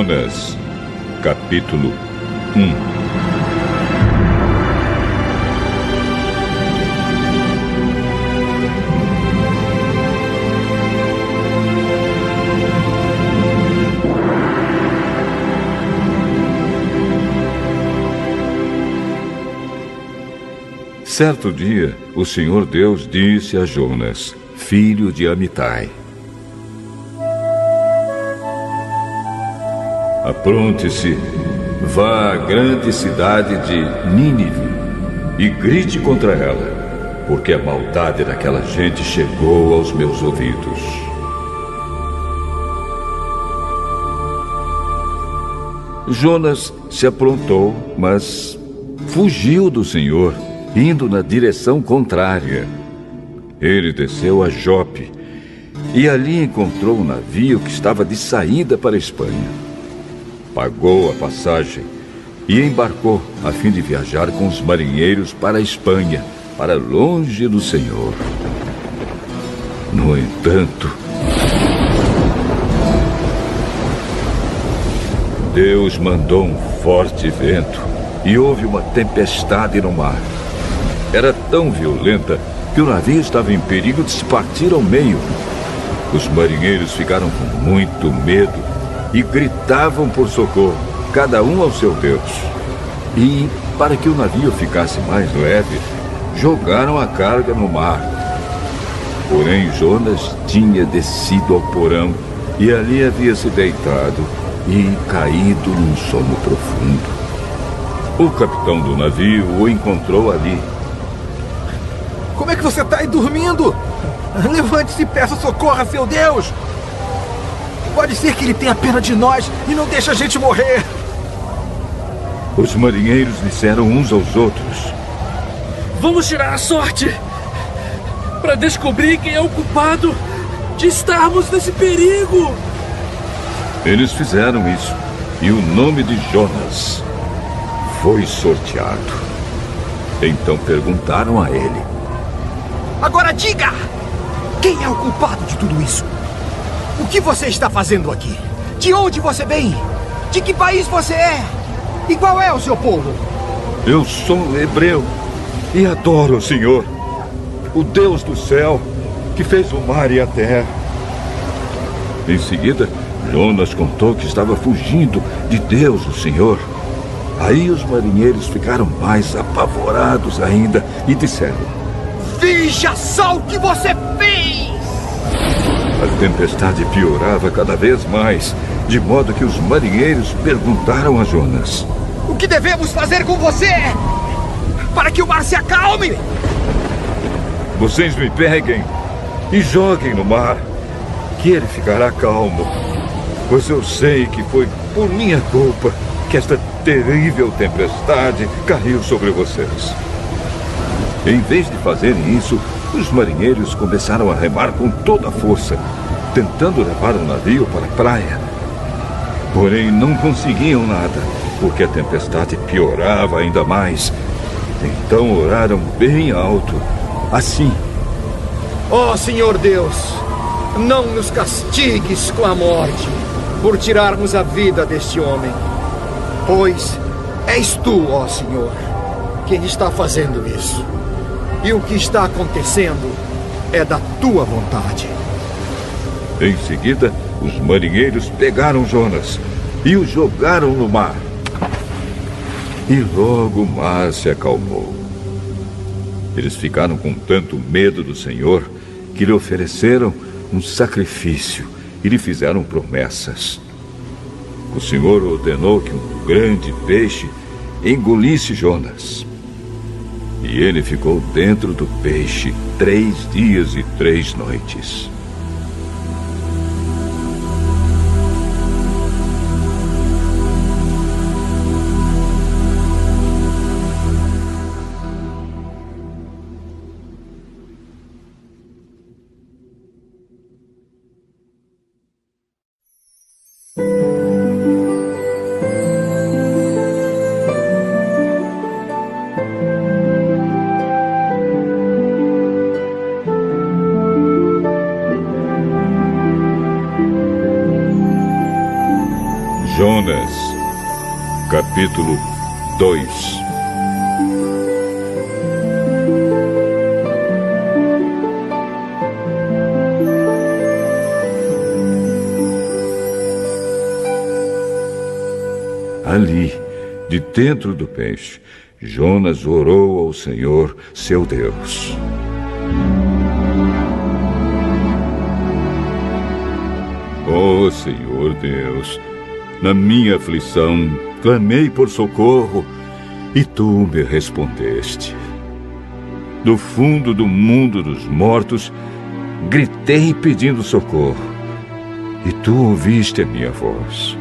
Jonas, capítulo 1. Certo dia, o Senhor Deus disse a Jonas, filho de Amitai: apronte-se, vá à grande cidade de Nínive e grite contra ela, porque a maldade daquela gente chegou aos meus ouvidos. Jonas se aprontou, mas fugiu do Senhor, indo na direção contrária. Ele desceu a Jope e ali encontrou um navio que estava de saída para a Espanha. Pagou a passagem e embarcou a fim de viajar com os marinheiros para a Espanha, para longe do Senhor. No entanto, Deus mandou um forte vento e houve uma tempestade no mar. Era tão violenta que o navio estava em perigo de se partir ao meio. Os marinheiros ficaram com muito medo e gritavam por socorro, cada um ao seu Deus. E, para que o navio ficasse mais leve, jogaram a carga no mar. Porém, Jonas tinha descido ao porão e ali havia se deitado e caído num sono profundo. O capitão do navio o encontrou ali. Como é que você está aí dormindo? Levante-se e peça socorro a seu Deus! Pode ser que ele tenha pena de nós e não deixe a gente morrer! Os marinheiros disseram uns aos outros: vamos tirar a sorte para descobrir quem é o culpado de estarmos nesse perigo! Eles fizeram isso e o nome de Jonas foi sorteado. Então perguntaram a ele: agora diga! Quem é o culpado de tudo isso? O que você está fazendo aqui? De onde você vem? De que país você é? E qual é o seu povo? Eu sou hebreu e adoro o Senhor, o Deus do céu, que fez o mar e a terra. Em seguida, Jonas contou que estava fugindo de Deus, o Senhor. Aí os marinheiros ficaram mais apavorados ainda e disseram: veja só o que você fez! A tempestade piorava cada vez mais, de modo que os marinheiros perguntaram a Jonas: o que devemos fazer com você para que o mar se acalme? Vocês me peguem e joguem no mar, que ele ficará calmo, pois eu sei que foi por minha culpa que esta terrível tempestade caiu sobre vocês. Em vez de fazerem isso, os marinheiros começaram a remar com toda a força, tentando levar o navio para a praia. Porém, não conseguiam nada, porque a tempestade piorava ainda mais. Então oraram bem alto, assim: ó Senhor Deus, não nos castigues com a morte por tirarmos a vida deste homem, pois és tu, ó Senhor, quem está fazendo isso. E o que está acontecendo é da tua vontade. Em seguida, os marinheiros pegaram Jonas e o jogaram no mar. E logo o mar se acalmou. Eles ficaram com tanto medo do Senhor que lhe ofereceram um sacrifício e lhe fizeram promessas. O Senhor ordenou que um grande peixe engolisse Jonas. E ele ficou dentro do peixe 3 dias e 3 noites. capítulo 2. Ali, de dentro do peixe, Jonas orou ao Senhor, seu Deus. Ó Senhor Deus, na minha aflição, clamei por socorro e tu me respondeste. Do fundo do mundo dos mortos, gritei pedindo socorro e tu ouviste a minha voz.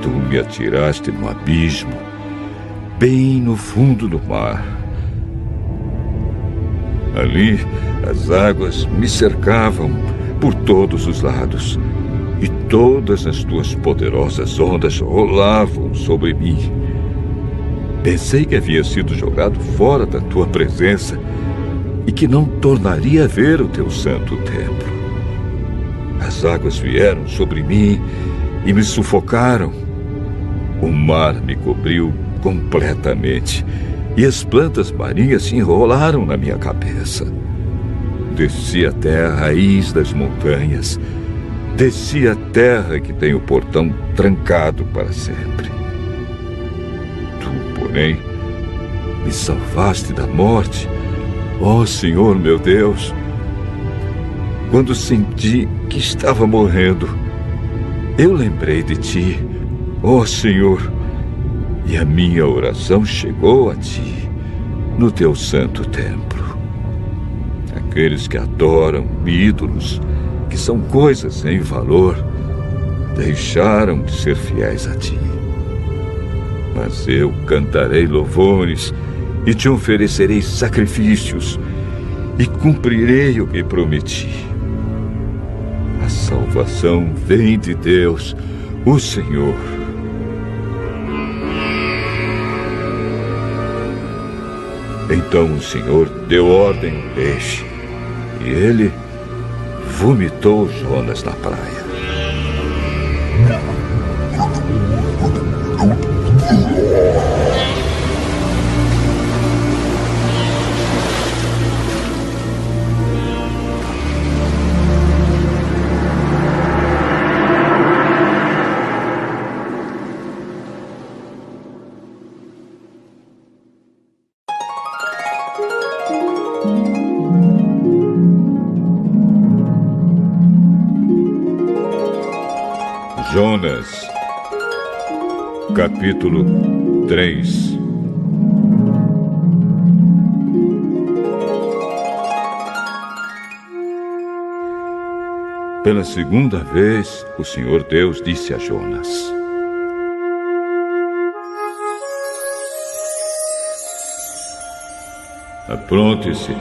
Tu me atiraste no abismo, bem no fundo do mar. Ali, as águas me cercavam por todos os lados, e todas as tuas poderosas ondas rolavam sobre mim. Pensei que havia sido jogado fora da tua presença e que não tornaria a ver o teu santo templo. As águas vieram sobre mim e me sufocaram. O mar me cobriu completamente e as plantas marinhas se enrolaram na minha cabeça. Desci até a raiz das montanhas. Desci a terra que tem o portão trancado para sempre. Tu, porém, me salvaste da morte, ó Senhor meu Deus. Quando senti que estava morrendo, eu lembrei de ti, ó Senhor, e a minha oração chegou a ti, no teu santo templo. Aqueles que adoram ídolos, que são coisas sem valor, deixaram de ser fiéis a ti. Mas eu cantarei louvores e te oferecerei sacrifícios e cumprirei o que prometi. A salvação vem de Deus, o Senhor. Então o Senhor deu ordem ao peixe e ele vomitou Jonas na praia. Jonas, capítulo 3. Pela segunda vez, o Senhor Deus disse a Jonas: apronte-se,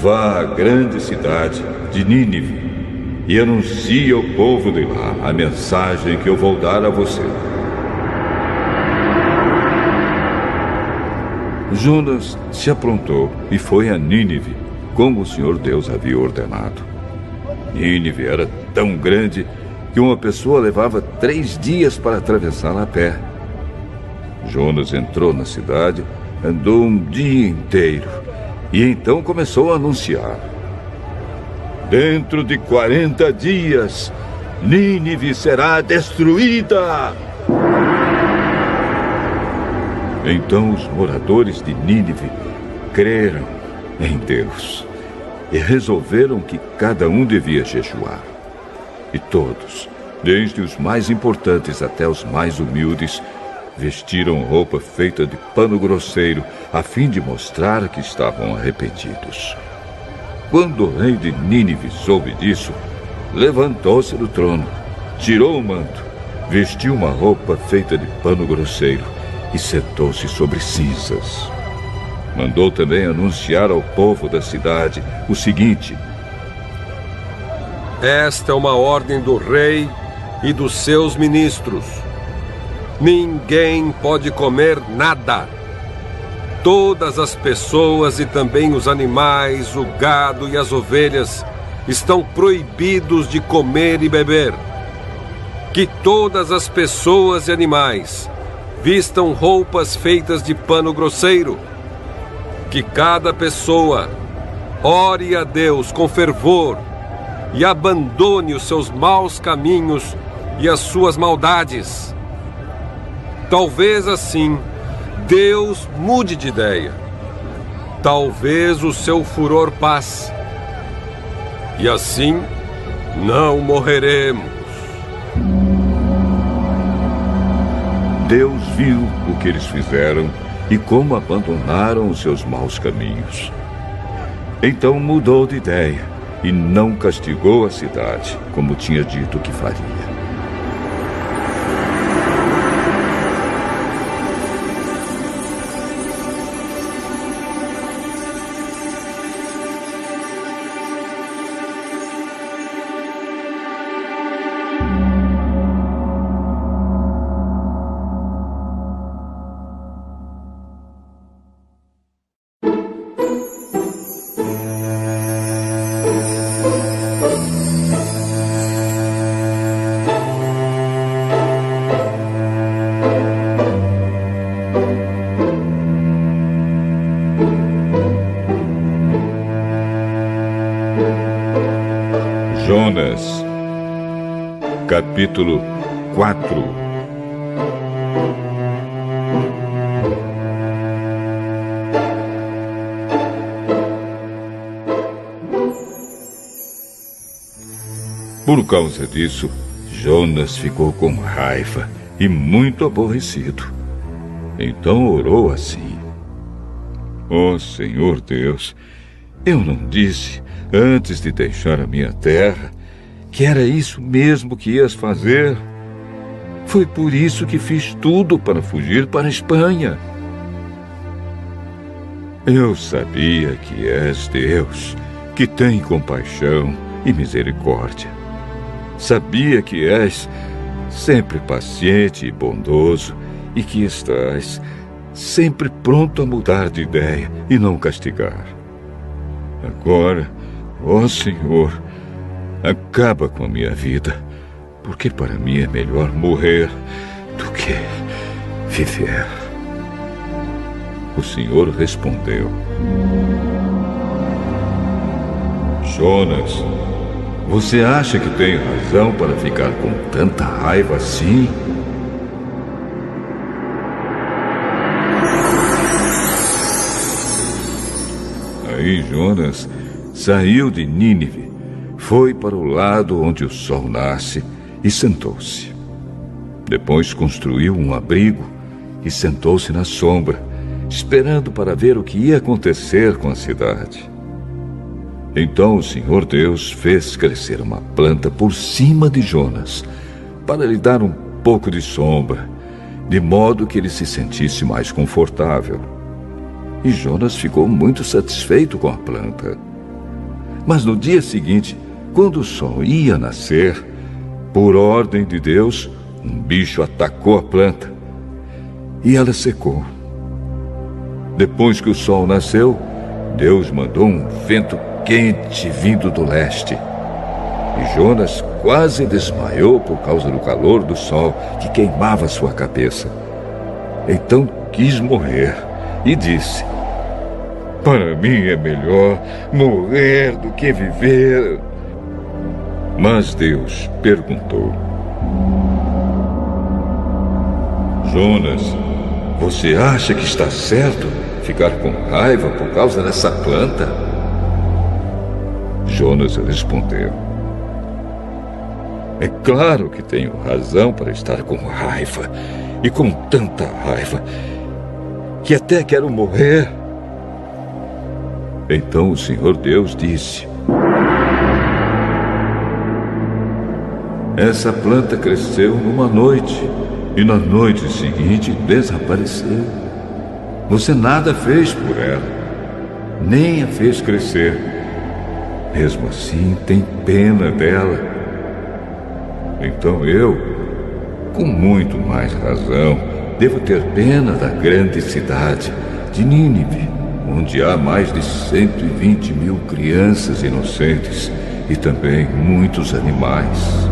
vá à grande cidade de Nínive e anuncie ao povo de lá a mensagem que eu vou dar a você. Jonas se aprontou e foi a Nínive, como o Senhor Deus havia ordenado. Nínive era tão grande que uma pessoa levava 3 dias para atravessá-la a pé. Jonas entrou na cidade, andou um dia inteiro e então começou a anunciar: dentro de 40 dias, Nínive será destruída. Então os moradores de Nínive creram em Deus e resolveram que cada um devia jejuar. E todos, desde os mais importantes até os mais humildes, vestiram roupa feita de pano grosseiro, a fim de mostrar que estavam arrependidos. Quando o rei de Nínive soube disso, levantou-se do trono, tirou o manto, vestiu uma roupa feita de pano grosseiro e sentou-se sobre cinzas. Mandou também anunciar ao povo da cidade o seguinte: esta é uma ordem do rei e dos seus ministros. Ninguém pode comer nada. Todas as pessoas e também os animais, o gado e as ovelhas estão proibidos de comer e beber. Que todas as pessoas e animais vistam roupas feitas de pano grosseiro. Que cada pessoa ore a Deus com fervor e abandone os seus maus caminhos e as suas maldades. Talvez assim Deus mude de ideia. Talvez o seu furor passe. E assim não morreremos. Deus viu o que eles fizeram e como abandonaram os seus maus caminhos. Então mudou de ideia e não castigou a cidade, como tinha dito que faria. Jonas, capítulo 4. Por causa disso, Jonas ficou com raiva e muito aborrecido. Então orou assim: Ó Senhor Deus, eu não disse, antes de deixar a minha terra, que era isso mesmo que ias fazer? Foi por isso que fiz tudo para fugir para a Espanha. Eu sabia que és Deus, que tem compaixão e misericórdia. Sabia que és sempre paciente e bondoso e que estás sempre pronto a mudar de ideia e não castigar. Agora, ó Senhor, acaba com a minha vida, porque para mim é melhor morrer do que viver. O Senhor respondeu: Jonas, você acha que tem razão para ficar com tanta raiva assim? Aí Jonas saiu de Nínive, foi para o lado onde o sol nasce e sentou-se. Depois construiu um abrigo e sentou-se na sombra, esperando para ver o que ia acontecer com a cidade. Então o Senhor Deus fez crescer uma planta por cima de Jonas, para lhe dar um pouco de sombra, de modo que ele se sentisse mais confortável. E Jonas ficou muito satisfeito com a planta. Mas no dia seguinte, quando o sol ia nascer, por ordem de Deus, um bicho atacou a planta e ela secou. Depois que o sol nasceu, Deus mandou um vento quente vindo do leste. E Jonas quase desmaiou por causa do calor do sol que queimava sua cabeça. Então quis morrer e disse: para mim é melhor morrer do que viver. Mas Deus perguntou: Jonas, você acha que está certo ficar com raiva por causa dessa planta? Jonas respondeu: é claro que tenho razão para estar com raiva, e com tanta raiva que até quero morrer. Então o Senhor Deus disse: essa planta cresceu numa noite, e na noite seguinte desapareceu. Você nada fez por ela, nem a fez crescer. Mesmo assim, tem pena dela. Então eu, com muito mais razão, devo ter pena da grande cidade de Nínive, onde há mais de 120 mil crianças inocentes e também muitos animais.